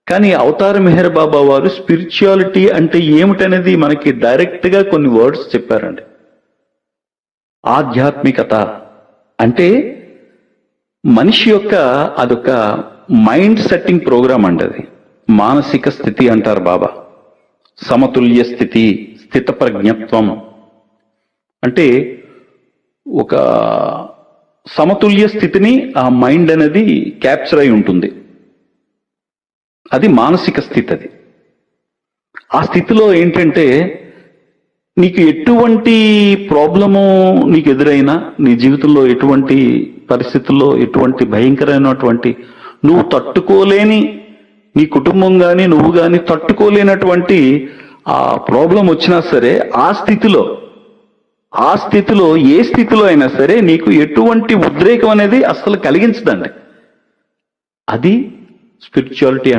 కానీ అవతార్ మెహర్ బాబా వారు స్పిరిచువాలిటీ అంటే ఏమిటనేది మనకి డైరెక్ట్గా కొన్ని వర్డ్స్ చెప్పారండి. ఆధ్యాత్మికత అంటే మనిషి యొక్క అదొక మైండ్ సెట్టింగ్ ప్రోగ్రామ్ అండి. అది మానసిక స్థితి అంటారు బాబా. సమతుల్య స్థితి, స్థితప్రజ్ఞత్వం అంటే ఒక సమతుల్య స్థితిని ఆ మైండ్ అనేది క్యాప్చర్ అయి ఉంటుంది. అది మానసిక స్థితి. అది ఆ స్థితిలో ఏంటంటే నీకు ఎటువంటి ప్రాబ్లము నీకు ఎదురైనా, నీ జీవితంలో ఎటువంటి పరిస్థితుల్లో ఎటువంటి భయంకరమైనటువంటి నువ్వు తట్టుకోలేని, నీ కుటుంబం కానీ నువ్వు కానీ తట్టుకోలేనటువంటి ఆ ప్రాబ్లం వచ్చినా సరే ఆ స్థితిలో ఏ స్థితిలో అయినా సరే నీకు ఎటువంటి ఉద్రేకం అనేది అస్సలు కలిగించదండి. అది స్పిరిచువాలిటీ.